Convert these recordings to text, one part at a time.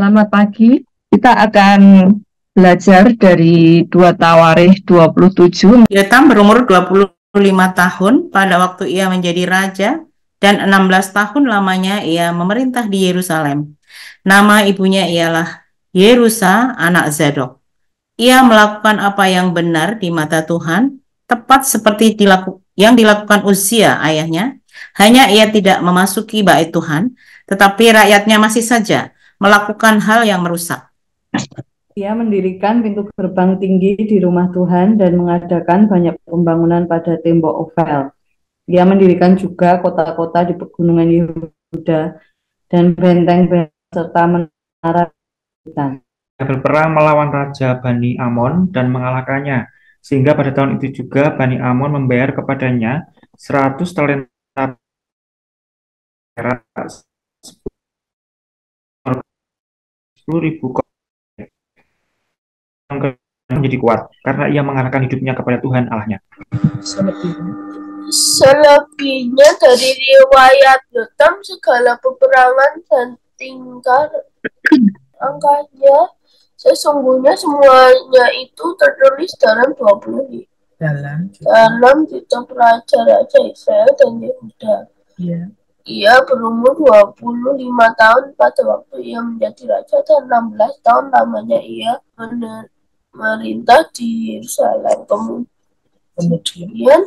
Selamat pagi. Kita akan belajar dari 2 Tawarikh 27. Yotam berumur 25 tahun pada waktu ia menjadi raja, dan 16 tahun lamanya ia memerintah di Yerusalem. Nama ibunya ialah Yerusa, anak Zadok. Ia melakukan apa yang benar di mata Tuhan, tepat seperti yang dilakukan Uzia ayahnya. Hanya ia tidak memasuki bait Tuhan, tetapi rakyatnya masih saja melakukan hal yang merusak. Ia mendirikan pintu gerbang tinggi di rumah Tuhan dan mengadakan banyak pembangunan pada tembok Ofel. Ia mendirikan juga kota-kota di pegunungan Yehuda dan benteng-benteng serta menara hutan. Ia berperang melawan Raja Bani Amon dan mengalahkannya, sehingga pada tahun itu juga Bani Amon membayar kepadanya 100 talenta perak, 10.000 menjadi kuat, karena ia mengarahkan hidupnya kepada Tuhan Allahnya. Selebihnya dari riwayat Yotam, segala peperangan dan tingkah angkanya, sesungguhnya semuanya itu tertulis dalam kitab Raja-Raja Israel dan Yehuda. Ia berumur 25 tahun pada waktu ia menjadi raja, dan 16 tahun lamanya ia memerintah di Yerusalem. Kemudian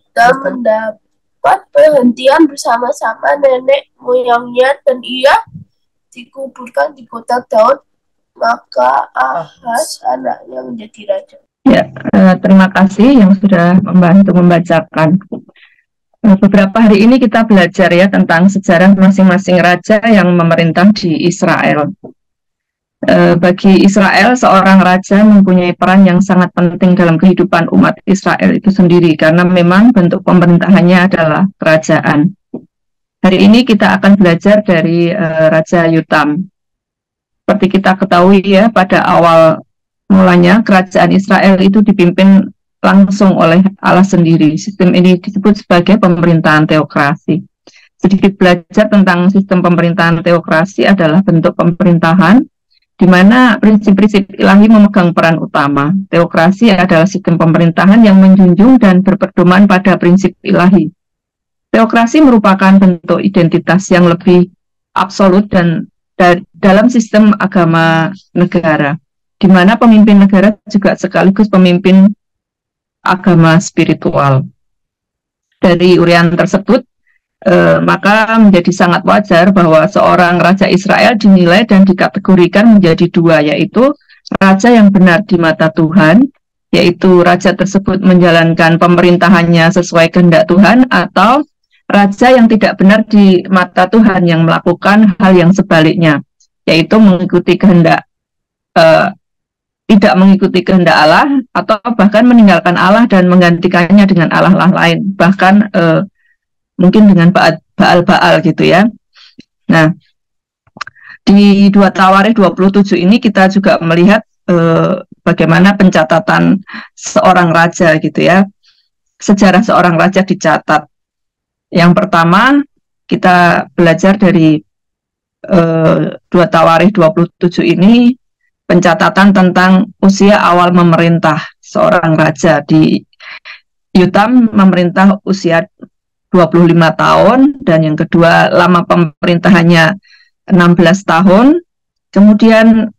kita mendapat perhentian bersama-sama nenek moyangnya, dan ia dikuburkan di kota Daud. Maka Ahaz anaknya menjadi raja. Ya, terima kasih yang sudah membantu membacakan. Beberapa hari ini kita belajar ya tentang sejarah masing-masing raja yang memerintah di Israel. Bagi Israel, seorang raja mempunyai peran yang sangat penting dalam kehidupan umat Israel itu sendiri, karena memang bentuk pemerintahannya adalah kerajaan. Hari ini kita akan belajar dari Raja Yotam. Seperti kita ketahui ya, pada awal mulanya kerajaan Israel itu dipimpin langsung oleh Allah sendiri. Sistem ini disebut sebagai pemerintahan teokrasi. Sedikit belajar tentang sistem pemerintahan teokrasi adalah bentuk pemerintahan di mana prinsip-prinsip ilahi memegang peran utama. Teokrasi adalah sistem pemerintahan yang menjunjung dan berpedoman pada prinsip ilahi. Teokrasi merupakan bentuk identitas yang lebih absolut dan dalam sistem agama negara, di mana pemimpin negara juga sekaligus pemimpin agama spiritual. Dari urian tersebut, maka menjadi sangat wajar bahwa seorang raja Israel dinilai dan dikategorikan menjadi dua, yaitu raja yang benar di mata Tuhan, yaitu raja tersebut menjalankan pemerintahannya sesuai kehendak Tuhan, atau raja yang tidak benar di mata Tuhan yang melakukan hal yang sebaliknya, yaitu mengikuti kehendak tidak mengikuti kehendak Allah, atau bahkan meninggalkan Allah dan menggantikannya dengan Allah lain, bahkan mungkin dengan Baal gitu ya. Nah, di 2 Tawarikh 27 ini kita juga melihat bagaimana pencatatan seorang raja gitu ya. Sejarah seorang raja dicatat. Yang pertama, kita belajar dari 2 Tawarikh 27 ini, pencatatan tentang usia awal memerintah seorang raja. Di Yotam memerintah usia 25 tahun, dan yang kedua lama pemerintahannya 16 tahun. Kemudian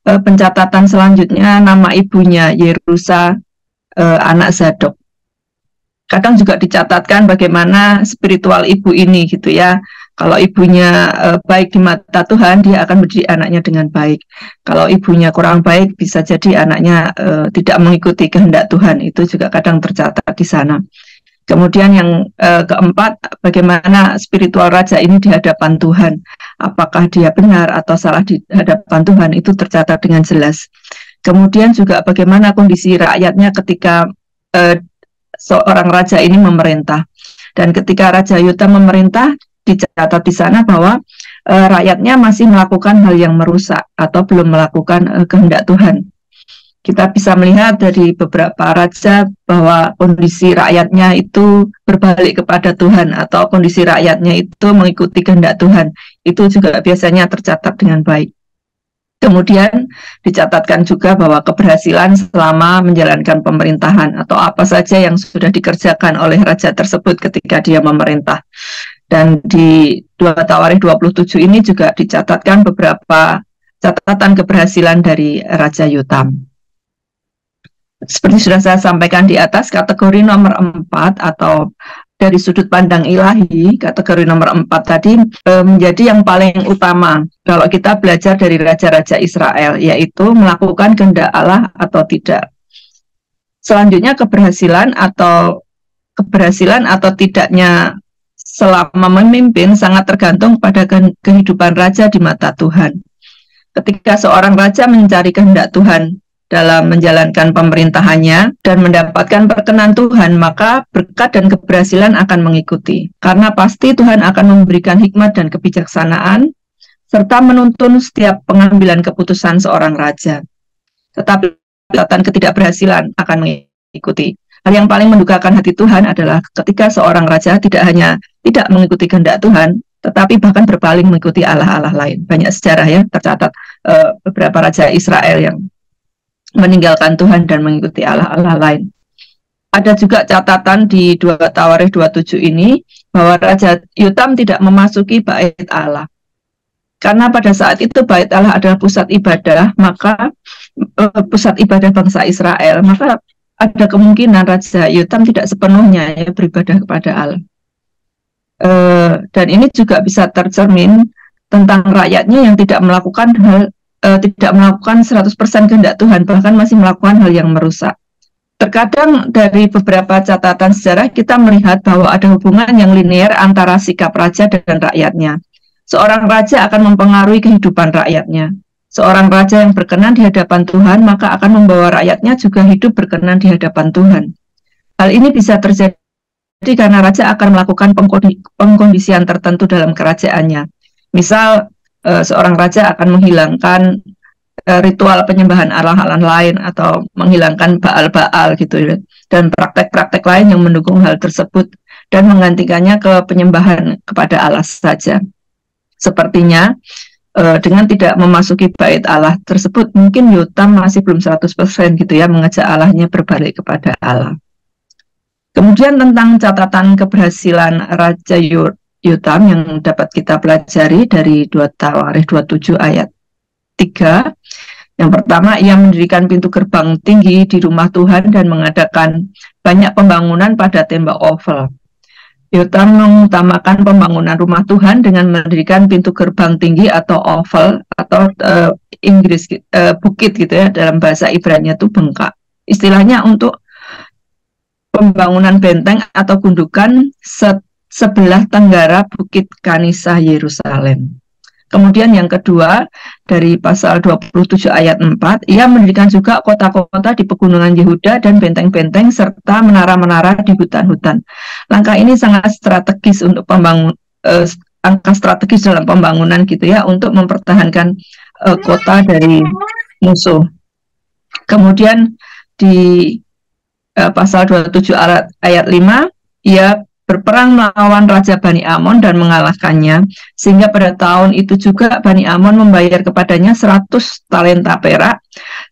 pencatatan selanjutnya, nama ibunya Yerusa, anak Zadok. Kadang juga dicatatkan bagaimana spiritual ibu ini gitu ya. Kalau ibunya baik di mata Tuhan, dia akan mendidik anaknya dengan baik. Kalau ibunya kurang baik, bisa jadi anaknya tidak mengikuti kehendak Tuhan. Itu juga kadang tercatat di sana. Kemudian yang keempat, bagaimana spiritual raja ini di hadapan Tuhan. Apakah dia benar atau salah di hadapan Tuhan, itu tercatat dengan jelas. Kemudian juga bagaimana kondisi rakyatnya ketika seorang raja ini memerintah. Dan ketika Raja Yotam memerintah, dicatat di sana bahwa rakyatnya masih melakukan hal yang merusak atau belum melakukan kehendak Tuhan. kita bisa melihat dari beberapa raja bahwa kondisi rakyatnya itu berbalik kepada Tuhan atau kondisi rakyatnya itu mengikuti kehendak Tuhan. Itu juga biasanya tercatat dengan baik. Kemudian dicatatkan juga bahwa keberhasilan selama menjalankan pemerintahan atau apa saja yang sudah dikerjakan oleh raja tersebut ketika dia memerintah. Dan di 2 Tawarikh 27 ini juga dicatatkan beberapa catatan keberhasilan dari Raja Yotam. Seperti sudah saya sampaikan di atas, kategori nomor 4 atau dari sudut pandang ilahi, kategori nomor 4 tadi menjadi yang paling utama kalau kita belajar dari raja-raja Israel, yaitu melakukan kehendak Allah atau tidak. Selanjutnya keberhasilan atau tidaknya selama memimpin sangat tergantung pada kehidupan raja di mata Tuhan. Ketika seorang raja mencari kehendak Tuhan dalam menjalankan pemerintahannya dan mendapatkan perkenan Tuhan, maka berkat dan keberhasilan akan mengikuti. Karena pasti Tuhan akan memberikan hikmat dan kebijaksanaan, serta menuntun setiap pengambilan keputusan seorang raja. Tetapi catatan ketidakberhasilan akan mengikuti. Hal yang paling mendukakan hati Tuhan adalah ketika seorang raja tidak hanya tidak mengikuti kehendak Tuhan, tetapi bahkan berpaling mengikuti allah-allah lain. Banyak sejarah ya tercatat beberapa raja Israel yang meninggalkan Tuhan dan mengikuti allah-allah lain. Ada juga catatan di 2 Tawarikh 27 ini bahwa Raja Yotam tidak memasuki bait Allah. Karena pada saat itu bait Allah adalah pusat ibadah, maka pusat ibadah bangsa Israel, maka ada kemungkinan Raja Yotam tidak sepenuhnya beribadah kepada Allah. Dan ini juga bisa tercermin tentang rakyatnya yang tidak melakukan 100% kehendak Tuhan, bahkan masih melakukan hal yang merusak. Terkadang dari beberapa catatan sejarah kita melihat bahwa ada hubungan yang linear antara sikap raja dan rakyatnya. Seorang raja akan mempengaruhi kehidupan rakyatnya. Seorang raja yang berkenan di hadapan Tuhan, maka akan membawa rakyatnya juga hidup berkenan di hadapan Tuhan. Hal ini bisa terjadi karena raja akan melakukan pengkondisian tertentu dalam kerajaannya. Misal, seorang raja akan menghilangkan ritual penyembahan allah-allah lain atau menghilangkan baal-baal gitu ya, dan praktek-praktek lain yang mendukung hal tersebut dan menggantikannya ke penyembahan kepada Allah saja. Sepertinya dengan tidak memasuki bait Allah tersebut, mungkin Yotam masih belum 100% gitu ya mengajak Allahnya berbalik kepada Allah. Kemudian tentang catatan keberhasilan Raja Yotam yang dapat kita pelajari dari 2 Tawarikh 27 ayat 3. Yang pertama, ia mendirikan pintu gerbang tinggi di rumah Tuhan dan mengadakan banyak pembangunan pada tembok Ofel. Yotam mengutamakan pembangunan rumah Tuhan dengan mendirikan pintu gerbang tinggi atau Ofel atau Inggris bukit gitu ya, dalam bahasa Ibrani itu bengkak. Istilahnya untuk pembangunan benteng atau gundukan sebelah tenggara Bukit Kanisah Yerusalem. Kemudian yang kedua, dari pasal 27 ayat 4, ia mendirikan juga kota-kota di pegunungan Yehuda dan benteng-benteng serta menara-menara di hutan-hutan. Langkah ini sangat strategis untuk langkah strategis dalam pembangunan gitu ya, untuk mempertahankan kota dari musuh. Kemudian di pasal 27 ayat 5, ia berperang melawan Raja Bani Amon dan mengalahkannya, sehingga pada tahun itu juga Bani Amon membayar kepadanya 100 talenta perak,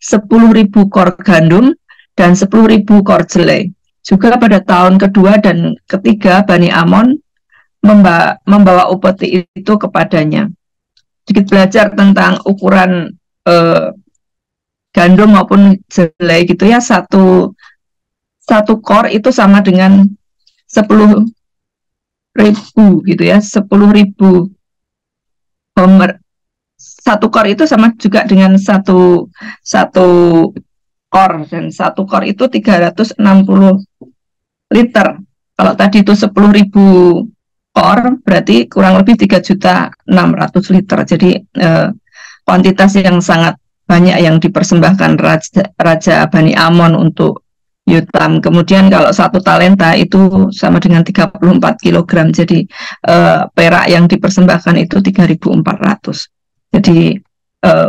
10.000 kor gandum, dan 10.000 kor jelai. Juga pada tahun kedua dan ketiga Bani Amon membawa upeti itu kepadanya. Sedikit belajar tentang ukuran gandum maupun jelai gitu ya, satu kor itu sama dengan 10.000 gitu ya, 10.000 homer. Satu kor itu sama juga dengan satu kor, dan satu kor itu 360 liter. Kalau tadi itu 10.000 kor, berarti kurang lebih 3.600.000 liter. Jadi kuantitas yang sangat banyak yang dipersembahkan Raja Bani Amon untuk Yotam. Kemudian kalau 1 talenta itu sama dengan 34 kg. Jadi perak yang dipersembahkan itu 3.400. Jadi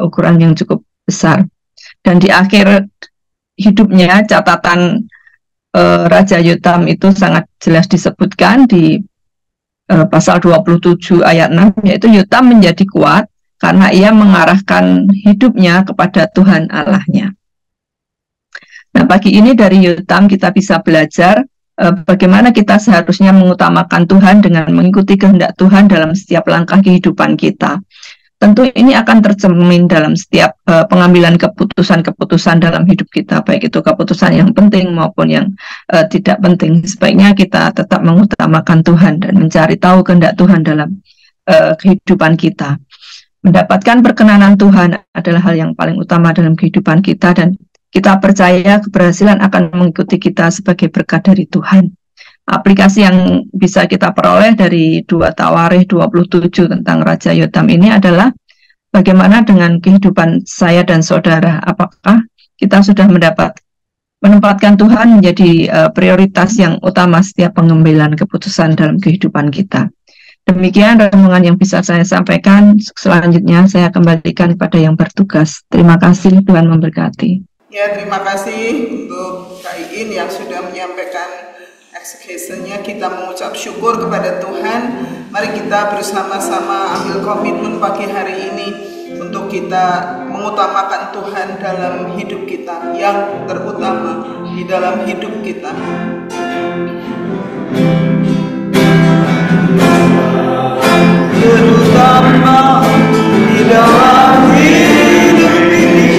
ukuran yang cukup besar. Dan di akhir hidupnya, catatan Raja Yotam itu sangat jelas disebutkan di pasal 27 ayat 6, yaitu Yotam menjadi kuat karena ia mengarahkan hidupnya kepada Tuhan Allahnya. Nah, pagi ini dari Yotam kita bisa belajar bagaimana kita seharusnya mengutamakan Tuhan dengan mengikuti kehendak Tuhan dalam setiap langkah kehidupan kita. Tentu ini akan tercermin dalam setiap pengambilan keputusan-keputusan dalam hidup kita, baik itu keputusan yang penting maupun yang tidak penting. Sebaiknya kita tetap mengutamakan Tuhan dan mencari tahu kehendak Tuhan dalam kehidupan kita. Mendapatkan perkenanan Tuhan adalah hal yang paling utama dalam kehidupan kita, dan kita percaya keberhasilan akan mengikuti kita sebagai berkat dari Tuhan. Aplikasi yang bisa kita peroleh dari 2 Tawarikh 27 tentang Raja Yotam ini adalah bagaimana dengan kehidupan saya dan saudara. Apakah kita sudah menempatkan Tuhan menjadi prioritas yang utama setiap pengambilan keputusan dalam kehidupan kita. Demikian renungan yang bisa saya sampaikan. Selanjutnya saya kembalikan kepada yang bertugas. Terima kasih, Tuhan memberkati. Ya, terima kasih untuk Kak Iin yang sudah menyampaikan exegesennya. Kita mengucap syukur kepada Tuhan. Mari kita bersama-sama ambil komitmen pagi hari ini untuk kita mengutamakan Tuhan dalam hidup kita, yang terutama di dalam hidup kita. Terutama di dalam hidup ini,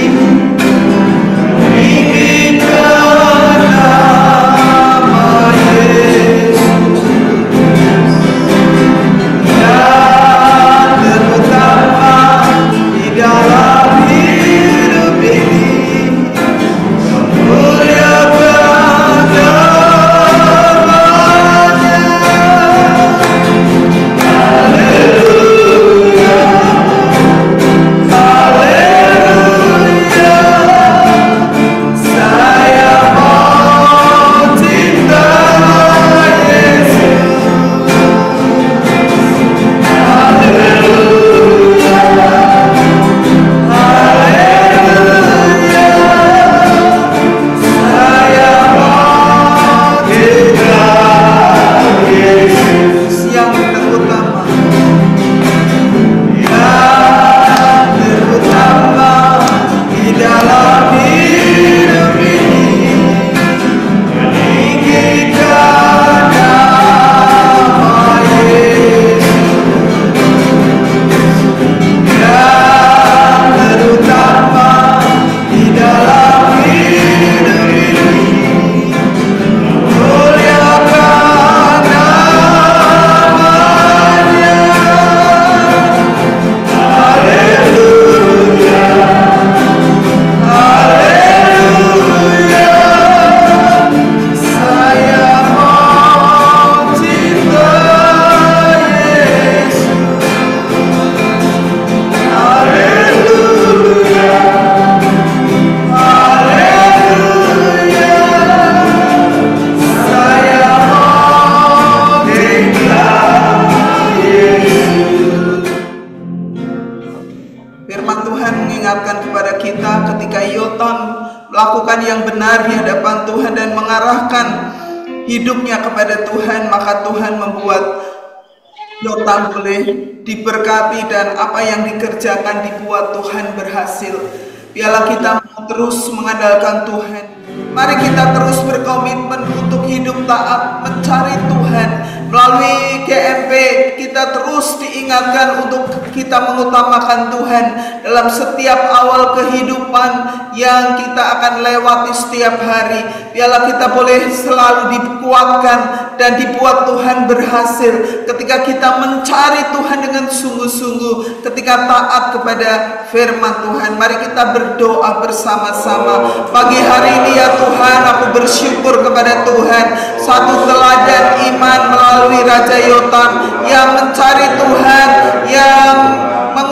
hidupnya kepada Tuhan, maka Tuhan membuat Yotam boleh diberkati dan apa yang dikerjakan dibuat Tuhan berhasil. Biarlah kita terus mengandalkan Tuhan. Mari kita terus berkomitmen untuk hidup taat, mencari Tuhan. Melalui GMP kita terus diingatkan untuk kita mengutamakan Tuhan dalam setiap awal kehidupan yang kita akan lewati setiap hari. Biarlah kita boleh selalu dikuatkan dan dibuat Tuhan berhasil ketika kita mencari Tuhan dengan sungguh-sungguh, ketika taat kepada firman Tuhan. Mari kita berdoa bersama-sama. Pagi hari ini ya Tuhan, aku bersyukur kepada Tuhan, satu teladan iman melalui Raja Yotam yang mencari Tuhan, yang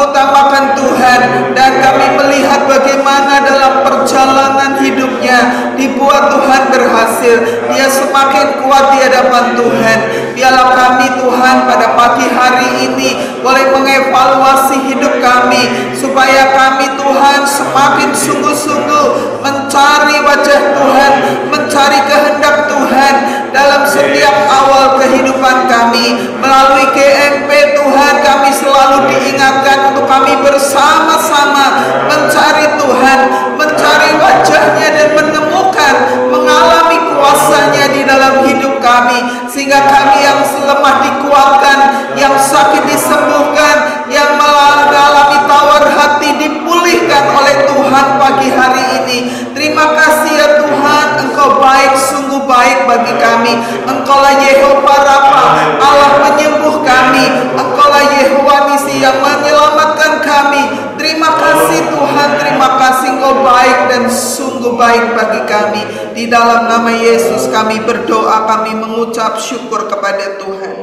mengutamakan Tuhan, dan kami melihat bagaimana dalam perjalanan hidupnya dibuat Tuhan berhasil. Dia semakin kuat di hadapan Tuhan. Biarlah kami Tuhan pada pagi hari ini boleh mengevaluasi hidup kami, supaya kami Tuhan semakin sungguh-sungguh mencari wajah Tuhan, mencari kehendak Tuhan dalam setiap awal kehidupan kami. Melalui GMP Tuhan, kami selalu diingatkan untuk kami bersama-sama mencari Tuhan, mencari wajahnya dan menemukan, mengalami kuasanya di dalam hidup kami, sehingga kami yang lemah dikuatkan, yang sakit disembuhkan, yang mengalami tawar hati dipulihkan oleh Tuhan pagi hari ini. Terima kasih ya Tuhan, Engkau baik, sungguh baik bagi kami. Engkaulah Yehova Rafa, Allah penyembuh kami. Engkaulah Yehova Nisi yang menyelamatkan kami. Terima kasih Tuhan, terima kasih, Engkau baik dan sungguh baik bagi kami. Di dalam nama Yesus kami berdoa, kami mengucap syukur kepada Tuhan.